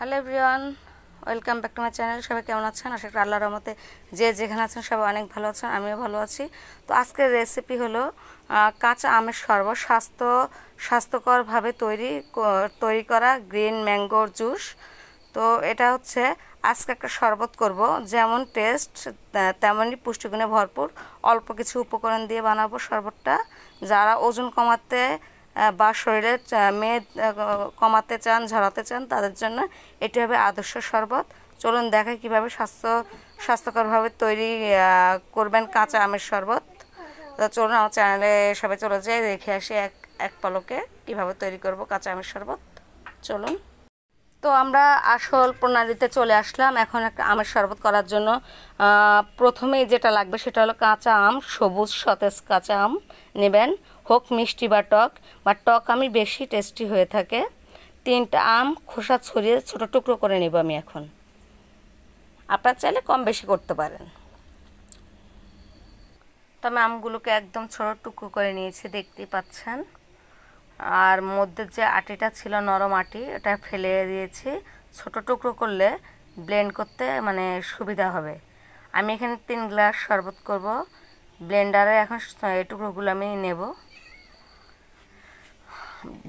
Hello everyone, welcome back to my channel. সবাই কেমন আছেন? আশা করি আল্লাহর রহমতে যে যেখানে আছেন সবাই অনেক ভালো আছেন, আমিও ভালো আছি। তো আজকের রেসিপি হলো কাঁচা আমের শরবত, স্বাস্থ্যকরভাবে তৈরি করা গ্রিন ম্যাঙ্গোর জুস। তো এটা হচ্ছে আজকে একটা শরবত করব, যেমন টেস্ট তেমনই পুষ্টিগুণে ভরপুর। অল্প কিছু উপকরণ দিয়ে বানাবো শরবতটা। যারা ওজন কমাতে বা শরীরের মেদ কমাতে চান, ঝরাতে চান, তাদের জন্য এটি হবে আদর্শ শরবত। চলুন দেখাই কীভাবে স্বাস্থ্যকরভাবে তৈরি করবেন কাঁচা আমের শরবত। তো চলুন আমার চ্যানেলে সবাই চলে যায়, দেখে আসি এক পলকে কীভাবে তৈরি করব কাঁচা আমের শরবত। চলুন। তো আমরা আসল প্রণালীতে চলে আসলাম। এখন একটা আমের শরবত করার জন্য প্রথমেই যেটা লাগবে সেটা হলো কাঁচা আম, সবুজ সতেজ কাঁচা আম নেবেন, হোক মিষ্টি বা টক আমি বেশি টেস্টি হয়ে থাকে। 3টা আম খোসা ছড়িয়ে ছোটো টুকরো করে নেব আমি। এখন আপনারা চাইলে কম বেশি করতে পারেন। তো আমি আমগুলোকে একদম ছোটো টুকরো করে নিয়েছি, দেখতেই পাচ্ছেন। আর মধ্যে যে আটিটা ছিল নরম আটি, এটা ফেলে দিয়েছি। ছোট টুকরো করলে ব্লেন্ড করতে মানে সুবিধা হবে। আমি এখানে 3 গ্লাস শরবত করব। ব্লেন্ডারে এখন এই টুকরোগুলো আমি নেব।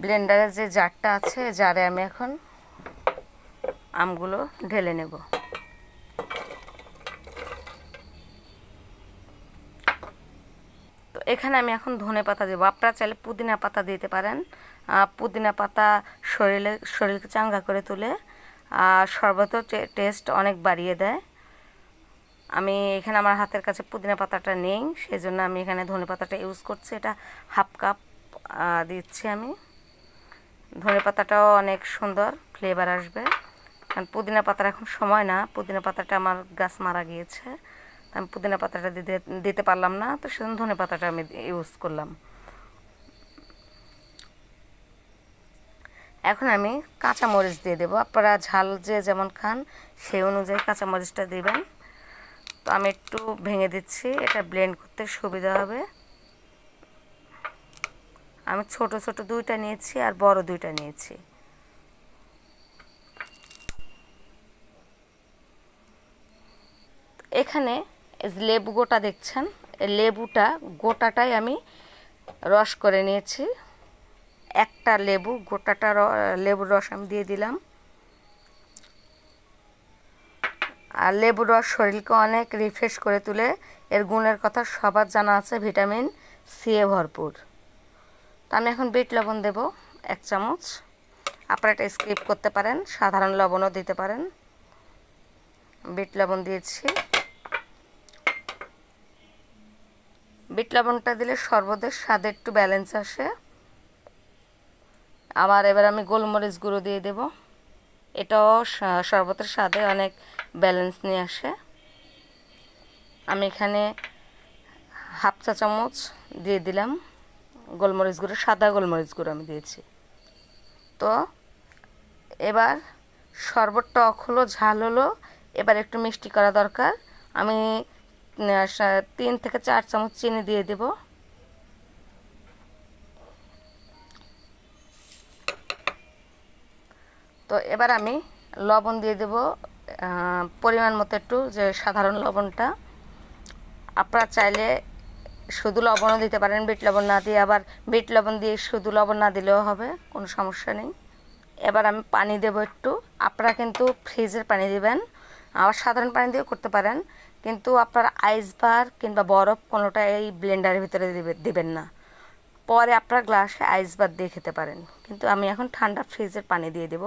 ব্লেন্ডারে যে জারটা আছে, জারে আমি এখন আমগুলো ঢেলে নেব। তো এখানে আমি এখন ধনে পাতা দেবো। আপনারা চাইলে পুদিনা পাতা দিতে পারেন। পুদিনা পাতা শরীরকে চাঙ্গা করে তোলে, আর শরবতের টেস্ট অনেক বাড়িয়ে দেয়। আমি এখানে আমার হাতের কাছে পুদিনা পাতাটা নেই, সেই জন্য আমি এখানে ধনে পাতাটা ইউজ করছি। এটা হাফ কাপ দিচ্ছি আমি। ধনে পাতাটাও অনেক সুন্দর ফ্লেভার আসবে, কারণ পুদিনা পাতার এখন সময় না। পুদিনা পাতাটা আমার গাছ মারা গিয়েছে, আমি পুদিনা পাতাটা দিতে পারলাম না, তো সেজন্য ধনে পাতাটা আমি ইউজ করলাম। এখন আমি কাঁচামরিচ দিয়ে দেবো। আপনারা ঝাল যে যেমন খান সেই অনুযায়ী কাঁচামরিচটা দেবেন। তো আমি একটু ভেঙে দিচ্ছি, এটা ব্লেন্ড করতে সুবিধা হবে। আমি ছোট ছোট 2টা নিয়েছি আর বড় 2টা নিয়েছি। এখানে লেবু গোটা দেখছেন, এই লেবুটা গোটাটাই আমি রস করে নিয়েছি। একটা লেবু গোটাটা লেবুর রস আমি দিয়ে দিলাম। আর লেবুর রস শরীরকে অনেক রিফ্রেশ করে তোলে। এর গুণের কথা সবার জানা আছে, ভিটামিন সি এ ভরপুর। তো আমি এখন বিট লবণ দেব 1 চামচ। আপনারা এটা স্কিপ করতে পারেন, সাধারণ লবণও দিতে পারেন। বিট লবণ দিয়েছি। বিট লবণটা দিলে শরবতের স্বাদ একটু ব্যালেন্স আসে। আবার এবার আমি গোলমরিচ গুঁড়ো দিয়ে দেব। এটাও শরবতের স্বাদে অনেক ব্যালেন্স নিয়ে আসে। আমি এখানে হাফ চা চামচ দিয়ে দিলাম গোলমরিচ গুঁড়ো, সাদা গোলমরিচ গুঁড়ো আমি দিয়েছি। তো এবার শরবত টক হলো, ঝাল হলো, এবার একটু মিষ্টি করা দরকার। আমি 3 থেকে 4 চামচ চিনি দিয়ে দেব। তো এবার আমি লবণ দিয়ে দেব পরিমাণ মতো, একটু যে সাধারণ লবণটা। আপনারা চাইলে শুধু লবণও দিতে পারেন বিট লবণ না দিয়ে, আবার বিট লবণ দিয়ে শুধু লবণ না দিলেও হবে, কোনো সমস্যা নেই। এবার আমি পানি দেব একটু। আপনারা কিন্তু ফ্রিজের পানি দিবেন, আবার সাধারণ পানি দিয়েও করতে পারেন, কিন্তু আপনারা আইস বার কিংবা বরফ কোনোটা এই ব্লেন্ডারের ভিতরে দিবেন না। পরে আপনারা গ্লাসে আইস বার দিয়ে খেতে পারেন, কিন্তু আমি এখন ঠান্ডা ফ্রিজের পানি দিয়ে দেব।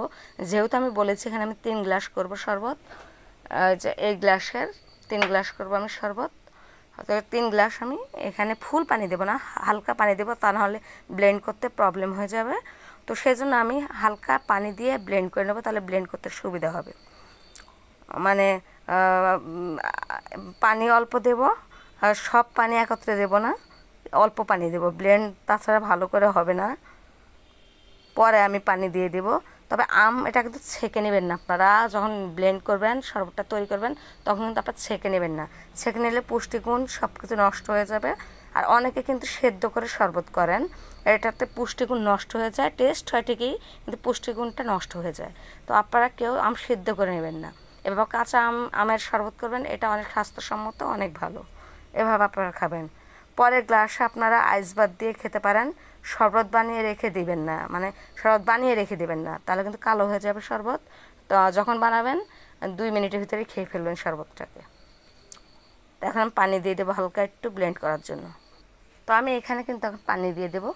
যেহেতু আমি বলেছি এখানে আমি 3 গ্লাস করব শরবত, যে এই গ্লাসের 3 গ্লাস করব আমি শরবত। তো 3 গ্লাস আমি এখানে ফুল পানি দেব না, হালকা পানি দেব, তা নাহলে ব্লেন্ড করতে প্রবলেম হয়ে যাবে। তো সেই জন্য আমি হালকা পানি দিয়ে ব্লেন্ড করে নেব, তাহলে ব্লেন্ড করতে সুবিধা হবে। মানে পানি অল্প দেব, আর সব পানি একত্রে দেব না, অল্প পানি দেব। ব্লেন্ড তাছাড়া ভালো করে হবে না, পরে আমি পানি দিয়ে দেব। তবে এটা কিন্তু ছেঁকে নেবেন না। আপনারা যখন ব্লেন্ড করবেন, শরবতটা তৈরি করবেন, তখন কিন্তু আপনারা ছেঁকে নেবেন না। ছেঁকে নিলে পুষ্টিগুণ সব কিছু নষ্ট হয়ে যাবে, আর অনেকে কিন্তু সেদ্ধ করে শরবত করেন, এটাতে পুষ্টিগুণ নষ্ট হয়ে যায়, টেস্ট হয় ঠিকই কিন্তু পুষ্টিগুণটা নষ্ট হয়ে যায়। তো আপনারা কেউ আম সেদ্ধ করে নেবেন না, এভাবে কাঁচা আমের শরবত করবেন, এটা অনেক স্বাস্থ্যসম্মত, অনেক ভালো। এভাবে আপনারা খাবেন। পরের গ্লাসে আপনারা আইস বাদ দিয়ে খেতে পারেন। শরবত বানিয়ে রেখে দিবেন না, মানে শরবত বানিয়ে রেখে দিবেন না, তাহলে কিন্তু কালো হয়ে যাবে শরবত। তো যখন বানাবেন 2 মিনিটের ভিতরে খেয়ে ফেলবেন শরবতটাকে। তো এখন আমি পানি দিয়ে দেবো হালকা একটু ব্লেন্ড করার জন্য। তো আমি এখানে কিন্তু এখন পানি দিয়ে দেব,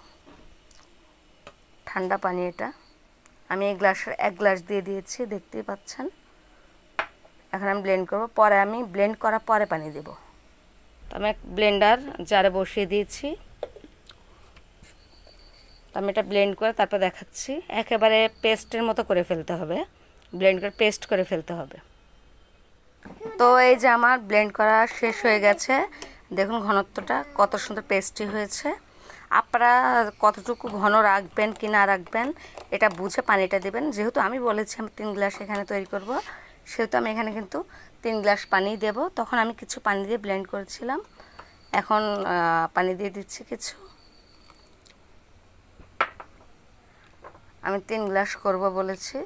ঠান্ডা পানি এটা। আমি এই গ্লাসের 1 গ্লাস দিয়ে দিয়েছি, দেখতেই পাচ্ছেন। এখন আমি ব্লেন্ড করব, পরে আমি ব্লেন্ড করার পরে পানি দেব। তো আমি এক ব্লেন্ডার জারে বসিয়ে দিয়েছি। তো আমি এটা ব্লেন্ড করে তারপর দেখাচ্ছি। একেবারে পেস্টের মতো করে ফেলতে হবে, ব্লেন্ড করে পেস্ট করে ফেলতে হবে। তো এই যে আমার ব্লেন্ড করা শেষ হয়ে গেছে, দেখুন ঘনত্বটা কত সুন্দর পেস্টি হয়েছে। আপনারা কতটুকু ঘন রাখবেন কি না রাখবেন এটা বুঝে পানিটা দেবেন। যেহেতু আমি বলেছি আমি 3 গ্লাস এখানে তৈরি করব, সেহেতু আমি এখানে কিন্তু 3 গ্লাস পানি দেব। তখন আমি কিছু পানি দিয়ে ব্লেন্ড করেছিলাম, এখন পানি দিয়ে দিচ্ছি কিছু। আমি 3 গ্লাস করব বলেছি।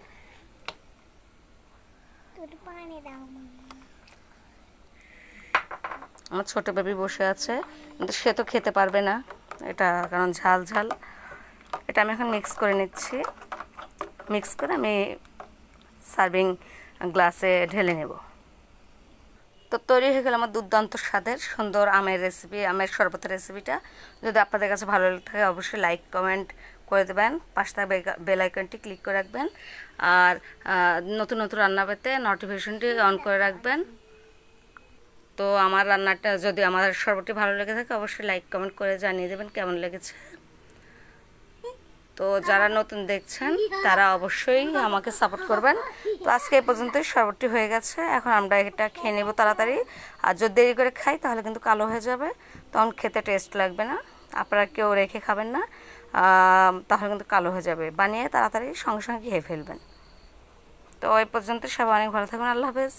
আমার ছোট বেবি বসে আছে, কিন্তু সে তো খেতে পারবে না এটা, কারণ ঝাল ঝাল। এটা আমি এখন মিক্স করে নিচ্ছি, মিক্স করে আমি সার্ভিং গ্লাসে ঢেলে নেব। তো তৈরি হয়ে গেল আমার দুর্দান্ত স্বাদের সুন্দর আমের রেসিপি, আমের শরবতের রেসিপিটা। যদি আপনাদের কাছে ভালো লেগে থাকে অবশ্যই লাইক কমেন্ট করে দেবেন, পাশে থাকা বেল আইকনটি ক্লিক করে রাখবেন, আর নতুন নতুন রান্না পেতে নোটিফিকেশনটি অন করে রাখবেন। তো আমার রান্নাটা যদি আমার শরবতটি ভালো লেগে থাকে অবশ্যই লাইক কমেন্ট করে জানিয়ে দেবেন কেমন লেগেছে। তো যারা নতুন দেখছেন তারা অবশ্যই আমাকে সাপোর্ট করবেন। তো আজকে এই পর্যন্তই, শরবতটি হয়ে গেছে, এখন আমরা এটা খেয়ে নেব তাড়াতাড়ি। আর যদি দেরি করে খাই তাহলে কিন্তু কালো হয়ে যাবে, তখন খেতে টেস্ট লাগবে না। আপনারা কেউ রেখে খাবেন না, তাহলে কিন্তু কালো হয়ে যাবে। বানিয়ে তাড়াতাড়ি সঙ্গে সঙ্গে খেয়ে ফেলবেন। তো এই পর্যন্ত সবাই অনেক ভালো থাকবেন, আল্লাহ হাফেজ।